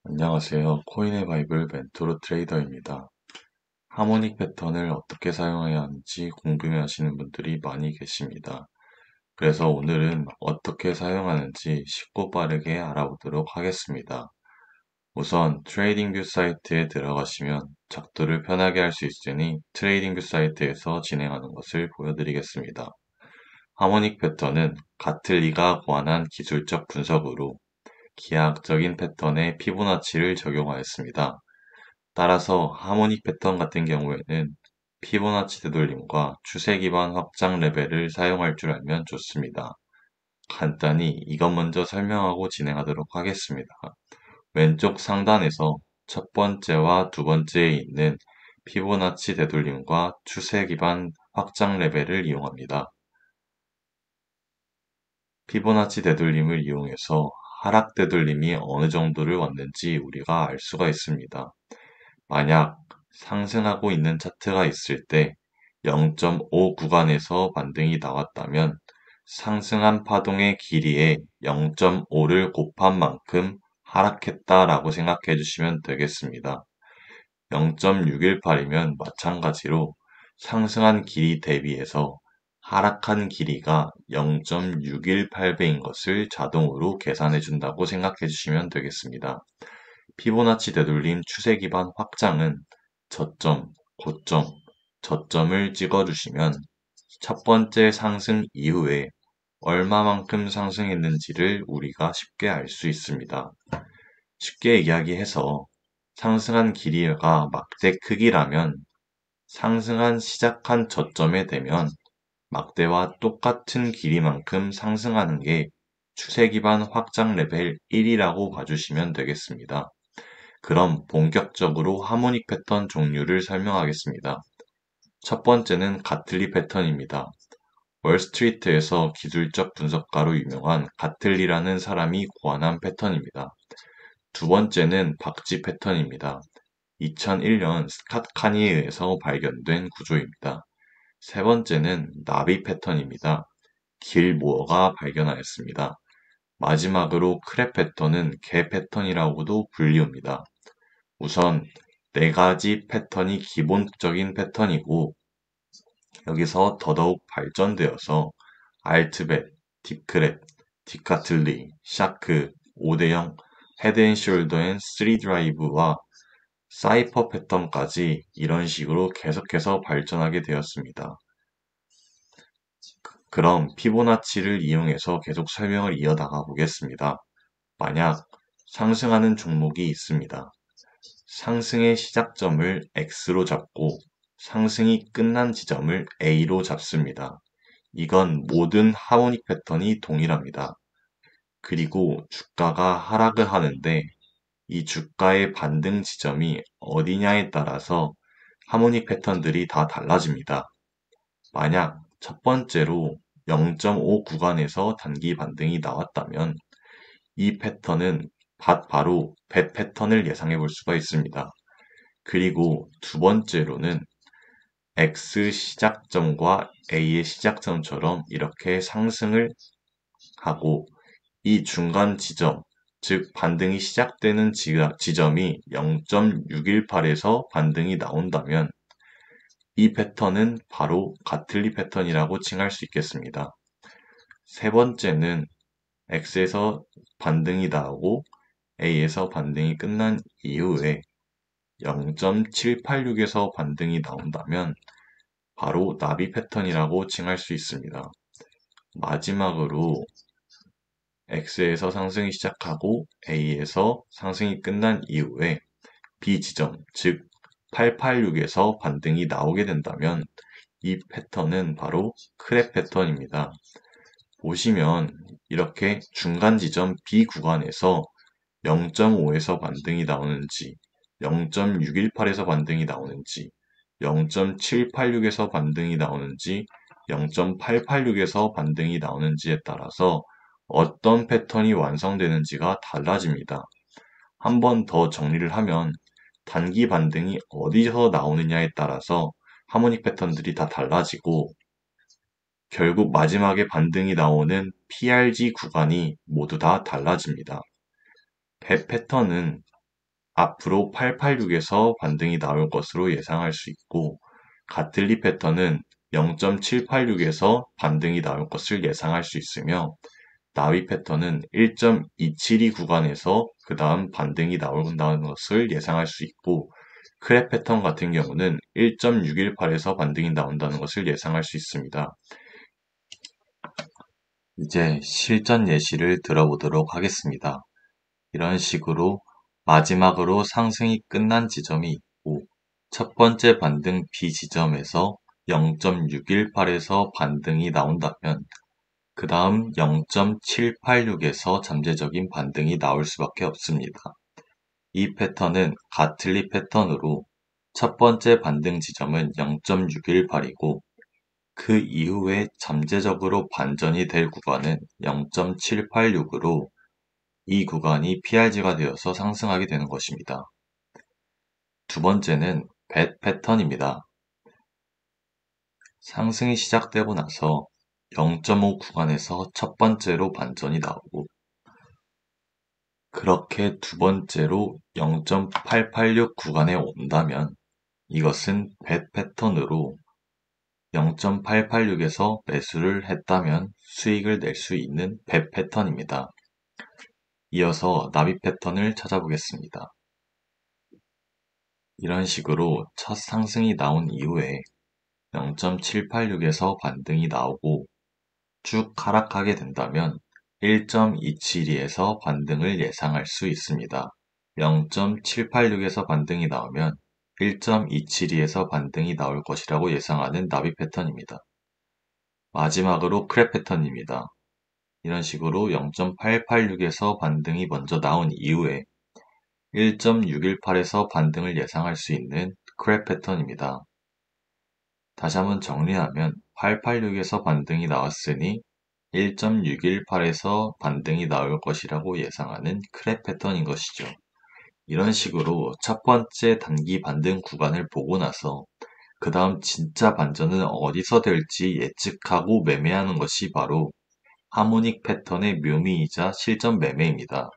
안녕하세요. 코인의 바이블 멘토르 트레이더입니다. 하모닉 패턴을 어떻게 사용해야 하는지 궁금해 하시는 분들이 많이 계십니다. 그래서 오늘은 어떻게 사용하는지 쉽고 빠르게 알아보도록 하겠습니다. 우선 트레이딩뷰 사이트에 들어가시면 작도를 편하게 할 수 있으니 트레이딩뷰 사이트에서 진행하는 것을 보여드리겠습니다. 하모닉 패턴은 가틀리가 고안한 기술적 분석으로 기하학적인 패턴의 피보나치를 적용하였습니다. 따라서 하모닉 패턴 같은 경우에는 피보나치 되돌림과 추세 기반 확장 레벨을 사용할 줄 알면 좋습니다. 간단히 이것 먼저 설명하고 진행하도록 하겠습니다. 왼쪽 상단에서 첫 번째와 두 번째에 있는 피보나치 되돌림과 추세 기반 확장 레벨을 이용합니다. 피보나치 되돌림을 이용해서 하락 되돌림이 어느 정도를 왔는지 우리가 알 수가 있습니다. 만약 상승하고 있는 차트가 있을 때 0.5 구간에서 반등이 나왔다면 상승한 파동의 길이에 0.5를 곱한 만큼 하락했다라고 생각해 주시면 되겠습니다. 0.618이면 마찬가지로 상승한 길이 대비해서 하락한 길이가 0.618배인 것을 자동으로 계산해 준다고 생각해 주시면 되겠습니다. 피보나치 되돌림 추세 기반 확장은 저점, 고점, 저점을 찍어주시면 첫 번째 상승 이후에 얼마만큼 상승했는지를 우리가 쉽게 알 수 있습니다. 쉽게 이야기해서 상승한 길이가 막대 크기라면 상승한 시작한 저점에 되면 막대와 똑같은 길이만큼 상승하는 게 추세 기반 확장 레벨 1이라고 봐주시면 되겠습니다. 그럼 본격적으로 하모닉 패턴 종류를 설명하겠습니다. 첫 번째는 가틀리 패턴입니다. 월스트리트에서 기술적 분석가로 유명한 가틀리라는 사람이 고안한 패턴입니다. 두 번째는 박쥐 패턴입니다. 2001년 스캇 카니에 의해서 발견된 구조입니다. 세 번째는 나비 패턴입니다. 길 모어가 발견하였습니다. 마지막으로 크랩 패턴은 개 패턴이라고도 불리웁니다. 우선 네 가지 패턴이 기본적인 패턴이고 여기서 더더욱 발전되어서 알트벳, 딥크랩, 딥카틀리, 샤크, 5대0, 헤드앤숄더 앤 3드라이브와 사이퍼 패턴까지 이런 식으로 계속해서 발전하게 되었습니다. 그럼 피보나치를 이용해서 계속 설명을 이어나가 보겠습니다. 만약 상승하는 종목이 있습니다. 상승의 시작점을 X로 잡고 상승이 끝난 지점을 A로 잡습니다. 이건 모든 하모닉 패턴이 동일합니다. 그리고 주가가 하락을 하는데 이 주가의 반등 지점이 어디냐에 따라서 하모닉 패턴들이 다 달라집니다. 만약 첫 번째로 0.5 구간에서 단기 반등이 나왔다면 이 패턴은 바로 배 패턴을 예상해 볼 수가 있습니다. 그리고 두 번째로는 X 시작점과 A의 시작점처럼 이렇게 상승을 하고 이 중간 지점, 즉 반등이 시작되는 지점이 0.618에서 반등이 나온다면 이 패턴은 바로 가틀리 패턴이라고 칭할 수 있겠습니다. 세 번째는 X에서 반등이 나오고 A에서 반등이 끝난 이후에 0.786에서 반등이 나온다면 바로 나비 패턴이라고 칭할 수 있습니다. 마지막으로 X에서 상승이 시작하고 A에서 상승이 끝난 이후에 B 지점, 즉 886에서 반등이 나오게 된다면 이 패턴은 바로 크랩 패턴입니다. 보시면 이렇게 중간 지점 B 구간에서 0.5에서 반등이 나오는지, 0.618에서 반등이 나오는지, 0.786에서 반등이 나오는지, 0.886에서 반등이 나오는지에 따라서 어떤 패턴이 완성되는지가 달라집니다. 한 번 더 정리를 하면 단기 반등이 어디서 나오느냐에 따라서 하모닉 패턴들이 다 달라지고 결국 마지막에 반등이 나오는 PRG 구간이 모두 다 달라집니다. 배 패턴은 앞으로 886에서 반등이 나올 것으로 예상할 수 있고, 가틀리 패턴은 0.786에서 반등이 나올 것을 예상할 수 있으며, 나위 패턴은 1.272 구간에서 그 다음 반등이 나온다는 것을 예상할 수 있고, 크랩 패턴 같은 경우는 1.618에서 반등이 나온다는 것을 예상할 수 있습니다. 이제 실전 예시를 들어보도록 하겠습니다. 이런 식으로 마지막으로 상승이 끝난 지점이 있고, 첫 번째 반등 B 지점에서 0.618에서 반등이 나온다면, 그 다음 0.786에서 잠재적인 반등이 나올 수밖에 없습니다. 이 패턴은 가틀리 패턴으로 첫 번째 반등 지점은 0.618이고, 그 이후에 잠재적으로 반전이 될 구간은 0.786으로 이 구간이 PRG가 되어서 상승하게 되는 것입니다. 두 번째는 벳 패턴입니다. 상승이 시작되고 나서 0.5 구간에서 첫 번째로 반전이 나오고, 그렇게 두 번째로 0.886 구간에 온다면 이것은 벳 패턴으로 0.886에서 매수를 했다면 수익을 낼 수 있는 벳 패턴입니다. 이어서 나비 패턴을 찾아보겠습니다. 이런 식으로 첫 상승이 나온 이후에 0.786에서 반등이 나오고 쭉 하락하게 된다면 1.272에서 반등을 예상할 수 있습니다. 0.786에서 반등이 나오면 1.272에서 반등이 나올 것이라고 예상하는 나비 패턴입니다. 마지막으로 크랩 패턴입니다. 이런 식으로 0.886에서 반등이 먼저 나온 이후에 1.618에서 반등을 예상할 수 있는 크랩 패턴입니다. 다시 한번 정리하면 886에서 반등이 나왔으니 1.618에서 반등이 나올 것이라고 예상하는 크랩 패턴인 것이죠. 이런 식으로 첫 번째 단기 반등 구간을 보고 나서 그 다음 진짜 반전은 어디서 될지 예측하고 매매하는 것이 바로 하모닉 패턴의 묘미이자 실전 매매입니다.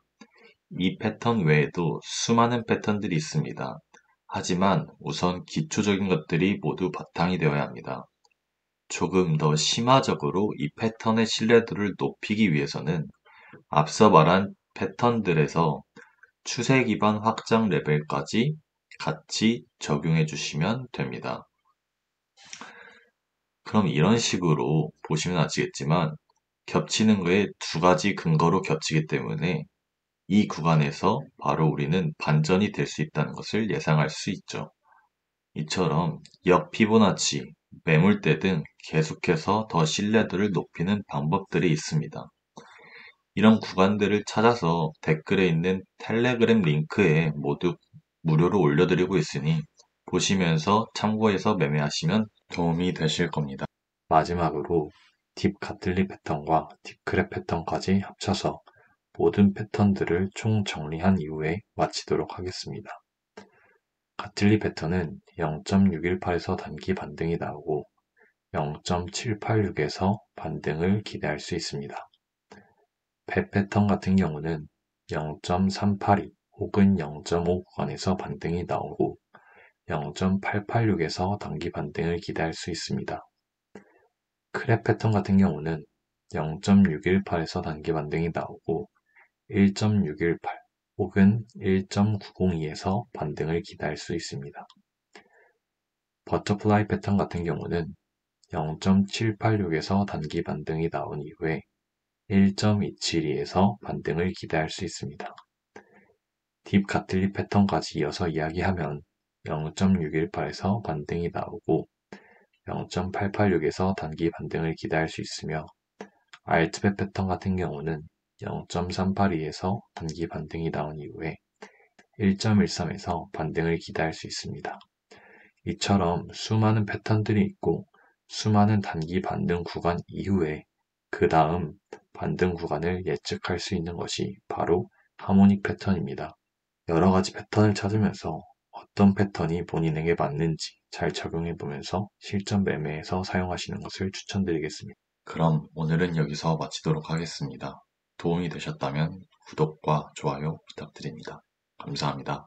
이 패턴 외에도 수많은 패턴들이 있습니다. 하지만 우선 기초적인 것들이 모두 바탕이 되어야 합니다. 조금 더 심화적으로 이 패턴의 신뢰도를 높이기 위해서는 앞서 말한 패턴들에서 추세 기반 확장 레벨까지 같이 적용해 주시면 됩니다. 그럼 이런 식으로 보시면 아시겠지만 겹치는 거에 두 가지 근거로 겹치기 때문에 이 구간에서 바로 우리는 반전이 될 수 있다는 것을 예상할 수 있죠. 이처럼 역 피보나치, 매물대 등 계속해서 더 신뢰도를 높이는 방법들이 있습니다. 이런 구간들을 찾아서 댓글에 있는 텔레그램 링크에 모두 무료로 올려드리고 있으니 보시면서 참고해서 매매하시면 도움이 되실 겁니다. 마지막으로 딥 가틀리 패턴과 딥크랩 패턴까지 합쳐서 모든 패턴들을 총 정리한 이후에 마치도록 하겠습니다. 가틀리 패턴은 0.618에서 단기 반등이 나오고 0.786에서 반등을 기대할 수 있습니다. 벳 패턴 같은 경우는 0.382 혹은 0.5 구간에서 반등이 나오고 0.886에서 단기 반등을 기대할 수 있습니다. 크랩 패턴 같은 경우는 0.618에서 단기 반등이 나오고 1.618 혹은 1.902에서 반등을 기대할 수 있습니다. 버터플라이 패턴 같은 경우는 0.786에서 단기 반등이 나온 이후에 1.272에서 반등을 기대할 수 있습니다. 딥 가틀리 패턴까지 이어서 이야기하면 0.618에서 반등이 나오고 0.886에서 단기 반등을 기대할 수 있으며 알트벳 패턴 같은 경우는 0.382에서 단기 반등이 나온 이후에 1.13에서 반등을 기대할 수 있습니다. 이처럼 수많은 패턴들이 있고 수많은 단기 반등 구간 이후에 그 다음 반등 구간을 예측할 수 있는 것이 바로 하모닉 패턴입니다. 여러 가지 패턴을 찾으면서 어떤 패턴이 본인에게 맞는지 잘 적용해 보면서 실전 매매에서 사용하시는 것을 추천드리겠습니다. 그럼 오늘은 여기서 마치도록 하겠습니다. 도움이 되셨다면 구독과 좋아요 부탁드립니다. 감사합니다.